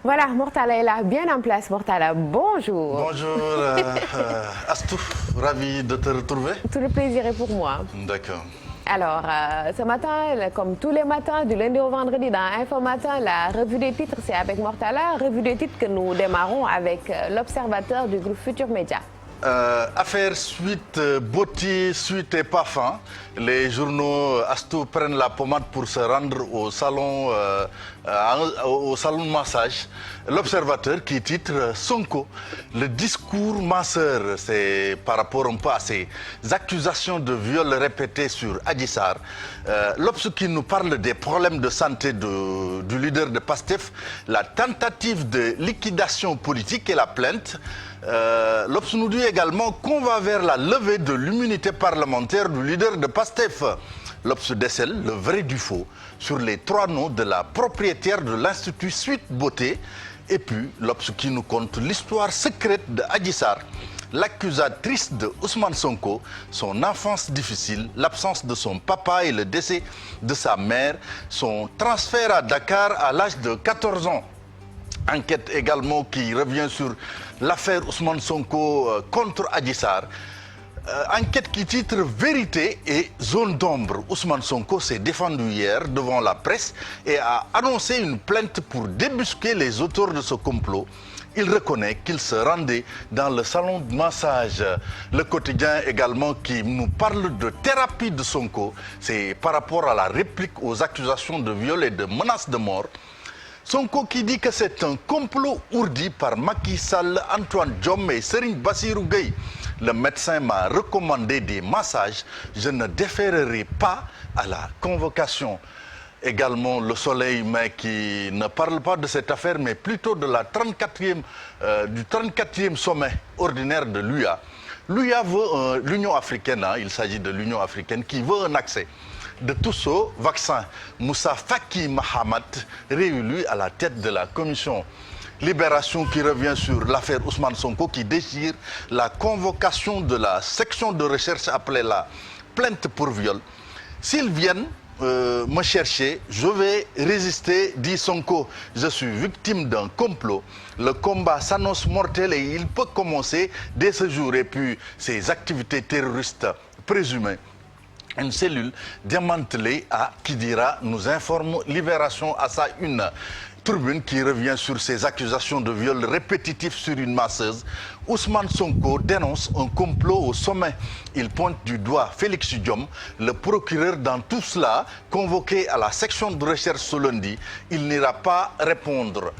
Voilà, Mortala est là, bien en place. Mortala, bonjour. Bonjour, Astou, ravi de te retrouver. Tout le plaisir est pour moi. D'accord. Alors, ce matin, comme tous les matins, du lundi au vendredi, dans Info Matin, la revue des titres, c'est avec Mortala. Revue des titres que nous démarrons avec l'observateur du groupe Futur Média. Affaire suite Botti, suite et parfum. Les journaux Astou prennent la pommade pour se rendre au salon de massage. L'observateur qui titre Sonko, le discours masseur, c'est par rapport un peu à ces accusations de viol répétées sur Adji Sarr. L'Obs qui nous parle des problèmes de santé du leader de PASTEF, la tentative de liquidation politique et la plainte. L'Obs nous dit également qu'on va vers la levée de l'immunité parlementaire du leader de PASTEF. L'Obs décèle le vrai du faux sur les 3 noms de la propriétaire de l'Institut Suite Beauté. Et puis l'Obs qui nous conte l'histoire secrète de Adji Sarr, l'accusatrice de Ousmane Sonko, son enfance difficile, l'absence de son papa et le décès de sa mère, son transfert à Dakar à l'âge de 14 ans. Enquête également qui revient sur l'affaire Ousmane Sonko contre Adji Sarr. Enquête qui titre Vérité et zone d'ombre. Ousmane Sonko s'est défendu hier devant la presse et a annoncé une plainte pour débusquer les auteurs de ce complot. Il reconnaît qu'il se rendait dans le salon de massage. Le quotidien également qui nous parle de thérapie de Sonko. C'est par rapport à la réplique aux accusations de viol et de menaces de mort. Sonko qui dit que c'est un complot ourdi par Macky Sall, Antoine Diome et Serigne Bassirou Gueye. Le médecin m'a recommandé des massages. Je ne déférerai pas à la convocation. Également le Soleil, mais qui ne parle pas de cette affaire, mais plutôt de la du 34e sommet ordinaire de l'UA. L'UA veut l'Union africaine, il s'agit de l'Union africaine, qui veut un accès de tous au vaccin. Moussa Faki Mahamat, réélu à la tête de la commission. Libération qui revient sur l'affaire Ousmane Sonko qui déchire la convocation de la section de recherche appelée la plainte pour viol. S'ils viennent me chercher, je vais résister, dit Sonko. Je suis victime d'un complot. Le combat s'annonce mortel et il peut commencer dès ce jour. Et puis, ces activités terroristes présumées. Une cellule démantelée à Kidira nous informe Libération à sa une. Tribune qui revient sur ces accusations de viol répétitifs sur une masseuse. Ousmane Sonko dénonce un complot au sommet. Il pointe du doigt Félix Diome, le procureur dans tout cela, convoqué à la section de recherche ce lundi. Il n'ira pas répondre.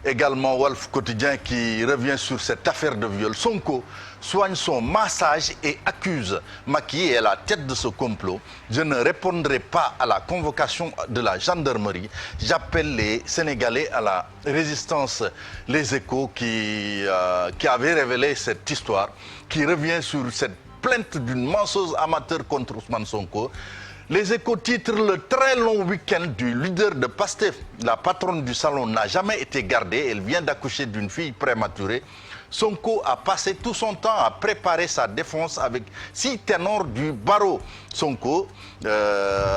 Également Wolf Quotidien qui revient sur cette affaire de viol. Sonko soigne son massage et accuse Macky est à la tête de ce complot. Je ne répondrai pas à la convocation de la gendarmerie. J'appelle les Sénégalais à la résistance. Les Échos qui avaient révélé cette histoire, qui revient sur cette plainte d'une masseuse amateur contre Ousmane Sonko. Les Échos titrent le très long week-end du leader de PASTEF. La patronne du salon n'a jamais été gardée. Elle vient d'accoucher d'une fille prématurée. Sonko a passé tout son temps à préparer sa défense avec 6 ténors du barreau. Sonko,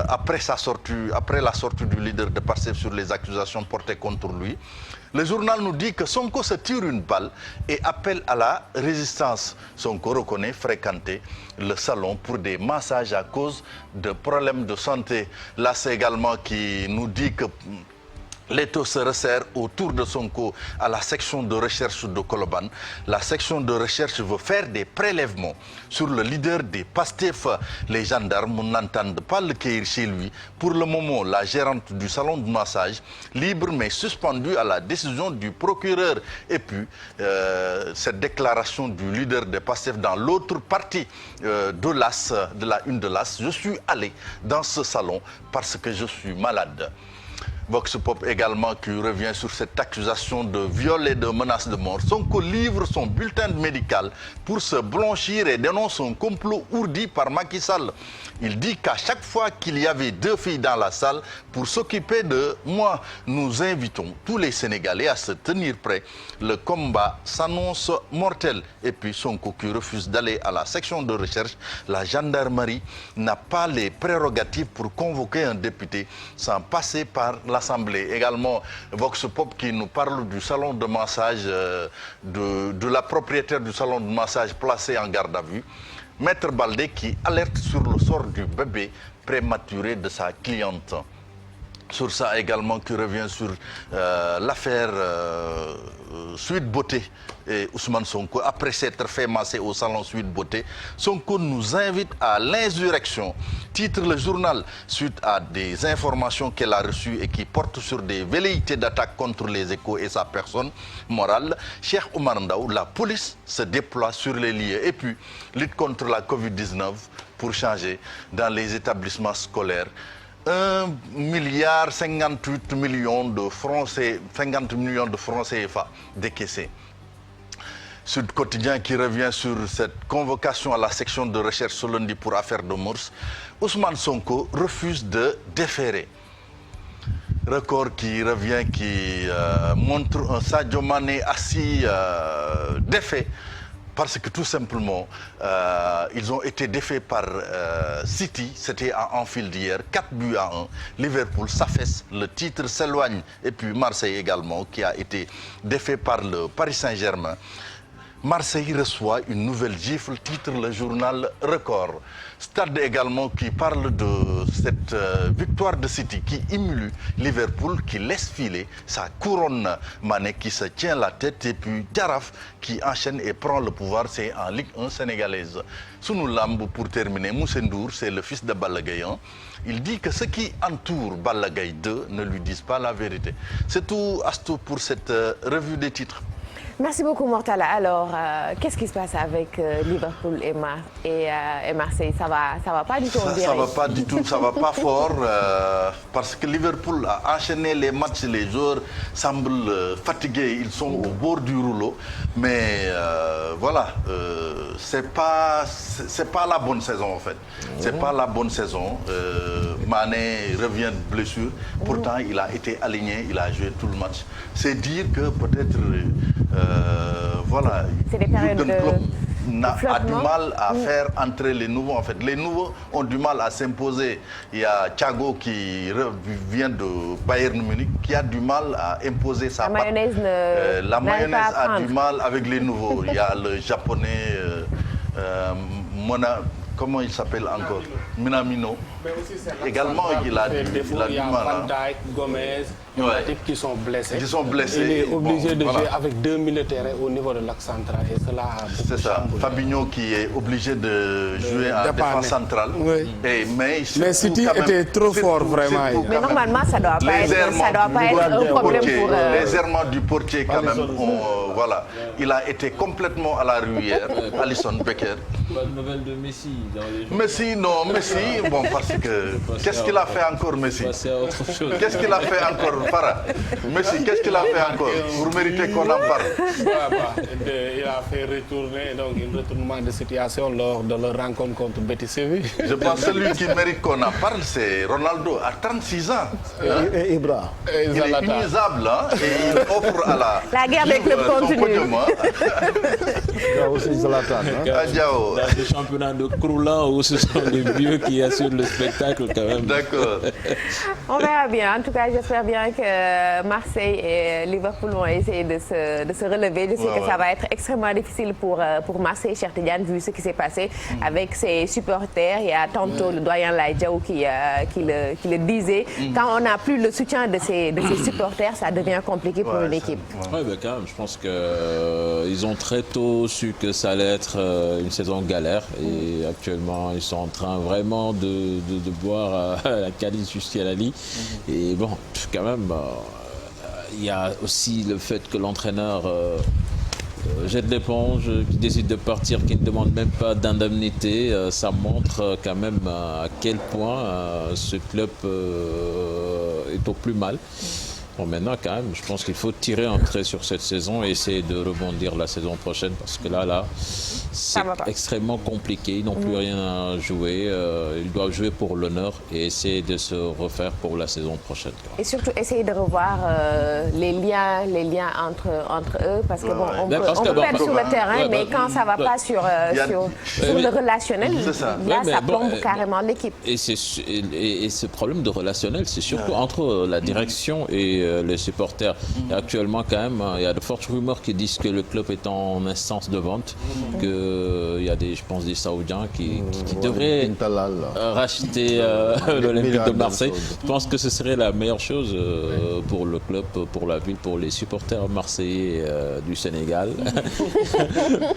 après la sortie du leader de PASTEF sur les accusations portées contre lui, le journal nous dit que Sonko se tire une balle et appelle à la résistance. Sonko reconnaît fréquenter le salon pour des massages à cause de problèmes de santé. Là, c'est également qui nous dit que l'étau se resserre autour de Sonko à la section de recherche de Colobane. La section de recherche veut faire des prélèvements sur le leader des PASTEF. Les gendarmes n'entendent pas le cueillir chez lui. Pour le moment, la gérante du salon de massage, libre mais suspendue à la décision du procureur. Et puis, cette déclaration du leader des PASTEF dans l'autre partie de la une de l'AS. Je suis allé dans ce salon parce que je suis malade. Vox Pop également qui revient sur cette accusation de viol et de menace de mort. Sonko livre son bulletin médical pour se blanchir et dénonce un complot ourdi par Macky Sall. Il dit qu'à chaque fois qu'il y avait 2 filles dans la salle pour s'occuper de moi, nous invitons tous les Sénégalais à se tenir prêts. Le combat s'annonce mortel. Et puis Sonko qui refuse d'aller à la section de recherche. La gendarmerie n'a pas les prérogatives pour convoquer un député sans passer par l'Assemblée. Également, Vox Pop qui nous parle du salon de massage, de la propriétaire du salon de massage placée en garde à vue. Maître Baldé qui alerte sur le sort du bébé prématuré de sa cliente. Sur ça également qui revient sur l'affaire Sweet Beauté et Ousmane Sonko. Après s'être fait masser au salon Sweet Beauté, Sonko nous invite à l'insurrection. Titre le journal suite à des informations qu'elle a reçues et qui portent sur des velléités d'attaque contre les Échos et sa personne morale. Cheikh Oumar Ndao, la police se déploie sur les lieux. Et puis, lutte contre la Covid-19 pour changer dans les établissements scolaires. 1,58 milliard de francs, 50 millions de francs CFA décaissés. Sud Quotidien qui revient sur cette convocation à la section de recherche ce lundi pour affaire de mœurs. Ousmane Sonko refuse de déférer. Record qui revient, qui montre un Sadio Mané assis défait. Parce que tout simplement, ils ont été défaits par City, c'était à Anfield hier, 4-1. Liverpool s'affaisse, le titre s'éloigne. Et puis Marseille également, qui a été défait par le Paris Saint-Germain. Marseille reçoit une nouvelle gifle, titre le journal Record. Stade également qui parle de cette victoire de City qui émue Liverpool, qui laisse filer sa couronne. Mané qui se tient la tête et puis Jaraaf qui enchaîne et prend le pouvoir, c'est en Ligue 1 sénégalaise. Sunu Lamb pour terminer, Moussa Ndour, c'est le fils de Balla Gaye 1. Il dit que ceux qui entourent Balla Gaye 2 ne lui disent pas la vérité. C'est tout, Astou, pour cette revue des titres. Merci beaucoup Mortala. Alors, qu'est-ce qui se passe avec Liverpool et Marseille? Ça va pas du tout en Ça va pas du tout, ça va pas fort parce que Liverpool a enchaîné les matchs, les joueurs semblent fatigués, ils sont au bord du rouleau, mais voilà, c'est pas la bonne saison en fait. C'est pas la bonne saison. Mané revient de blessure, pourtant il a été aligné, il a joué tout le match. C'est dire que peut-être voilà, Jürgen Klopp a du mal à faire entrer les nouveaux. En fait, les nouveaux ont du mal à s'imposer. Il y a Thiago qui vient de Bayern Munich, qui a du mal à imposer sa patte. La mayonnaise a du mal avec les nouveaux. Il y a le japonais comment il s'appelle encore? Minamino. Également, il a du mal. Van Dijk, Gomez, qui sont blessés. Qui sont blessés. Il est obligé de jouer avec deux militaires au niveau de l'axe central. Et cela a c'est ça. Fabinho qui est obligé de jouer en défense centrale. Oui. Mais City était trop fort, vraiment. Mais normalement, ça ne doit pas être un problème pour... Les errements du portier, quand même, voilà. Il a été complètement à la rue hier, Alisson Becker. Pas de nouvelles de Messi dans les jours. Messi, non, Messi, bon, parce que... Qu'est-ce qu'il a fait encore, Messi? Qu'est-ce qu'il a fait encore, Farah? Messi, qu'est-ce qu'il a fait encore pour mériter qu'on en parle? Il a fait retourner, donc un retournement de situation lors de leur rencontre contre Betis Séville. Je pense que celui qui mérite qu'on en parle, c'est Ronaldo, à 36 ans. Hein? Et Ibra. Il est inisable, hein? Et il offre à la guerre des clubs continue. Il y a aussi Zlatan. Dans le championnat de Croulan où ce sont les vieux qui assurent le spectacle quand même. D'accord. On verra bien. En tout cas, j'espère bien que Marseille et Liverpool vont essayer de se relever. Je sais que ça va être extrêmement difficile pour Marseille, Cheikh Tidiane, vu ce qui s'est passé avec ses supporters. Il y a tantôt le doyen Laïdjaou qui le disait. Quand on n'a plus le soutien de ses supporters, ça devient compliqué pour une équipe. Oui, ben quand même, je pense qu'ils ont très tôt su que ça allait être une saison galère et actuellement ils sont en train vraiment de boire la calice jusqu'à la lit. Et bon, quand même, il y a aussi le fait que l'entraîneur jette l'éponge, qui décide de partir, qui ne demande même pas d'indemnité. Ça montre quand même à quel point ce club est au plus mal. Bon, maintenant, quand même, je pense qu'il faut tirer un trait sur cette saison et essayer de rebondir la saison prochaine parce que là, c'est extrêmement compliqué. Ils n'ont plus rien à jouer. Ils doivent jouer pour l'honneur et essayer de se refaire pour la saison prochaine. Et surtout, essayer de revoir les liens entre eux parce que bon, on peut perdre sur le terrain, mais quand ça ne va pas sur le relationnel, là, ça plombe carrément l'équipe. Et ce problème de relationnel, c'est surtout entre la direction et les supporters. Et actuellement, quand même, il y a de fortes rumeurs qui disent que le club est en instance de vente, qu'il y a je pense, des Saoudiens qui devraient racheter l'Olympique de Marseille. Je pense que ce serait la meilleure chose pour le club, pour la ville, pour les supporters marseillais du Sénégal.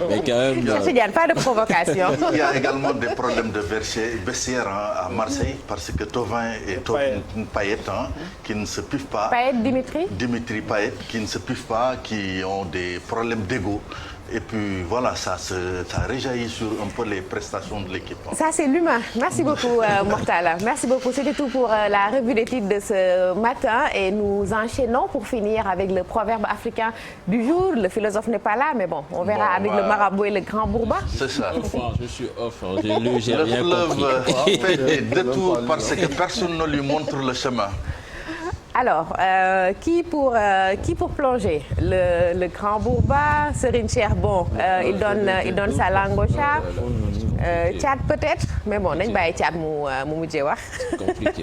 Mais quand même... pas de provocation. Il y a également des problèmes de vestiaire à Marseille parce que Thauvin et Payet qui ne se piffent pas. Dimitri Payet qui ne se piffent pas, qui ont des problèmes d'ego. Et puis voilà, ça réjaillit sur un peu les prestations de l'équipe. Ça, c'est l'humain. Merci beaucoup, Mortala. Merci beaucoup. C'était tout pour la revue des titres de ce matin. Et nous enchaînons pour finir avec le proverbe africain du jour. Le philosophe n'est pas là, mais bon, on verra avec le marabout et le grand bourba. C'est ça. Enfin, je suis off. J'ai lu, j'ai rien compris. Le fleuve fait des détours parce que personne ne lui montre le chemin. Alors, qui pour plonger? Le grand bourba, Serigne Cheikh, bon, il donne sa langue au chat. Tchad peut-être, mais bon, nañ bàyyi Tchad mu mujjee wax. Compliqué.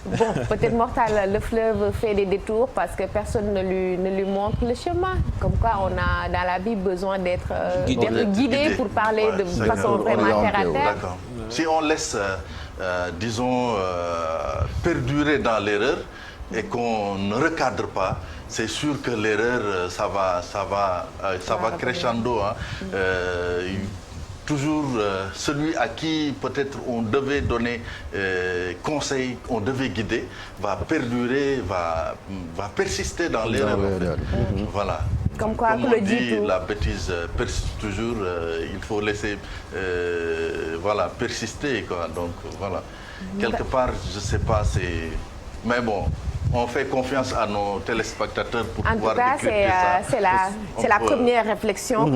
Bon, peut-être Mortal, le fleuve fait des détours parce que personne ne lui montre le chemin. Comme quoi, on a dans la vie besoin d'être guidé pour parler de façon vraiment terre à terre. D'accord. Si on laisse, disons, perdurer dans l'erreur et qu'on ne recadre pas, c'est sûr que l'erreur, ça va crescendo. Toujours celui à qui peut-être on devait donner conseil, on devait guider, va perdurer, va persister dans l'erreur. Voilà. Comme quoi, on dit, la bêtise persiste toujours, il faut laisser persister. Quoi. Donc voilà. Quelque part, je ne sais pas, mais bon. On fait confiance à nos téléspectateurs pour pouvoir décrypter ça. C'est la première réflexion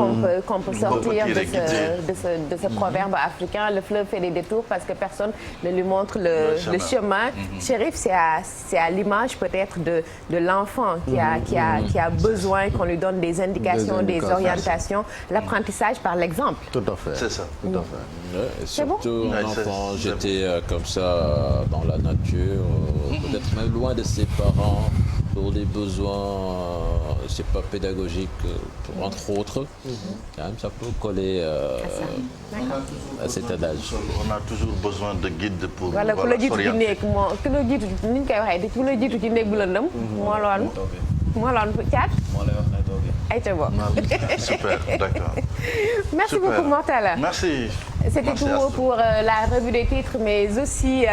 qu'on peut sortir de ce proverbe africain. Le fleuve fait des détours parce que personne ne lui montre le chemin. Chérif, c'est à l'image peut-être de l'enfant qui a besoin qu'on lui donne des indications, des orientations, l'apprentissage par l'exemple. Tout à fait. C'est ça. Tout à fait. Surtout en enfant, j'étais comme ça dans la nature, peut-être même loin de ses parents pour des besoins, c'est pas pédagogique, entre autres. Quand même, ça peut coller à cet adage. On a toujours besoin de guides pour s'orienter. Super, d'accord. Merci beaucoup, Mortala. Merci. C'était tout pour la revue des titres, mais aussi...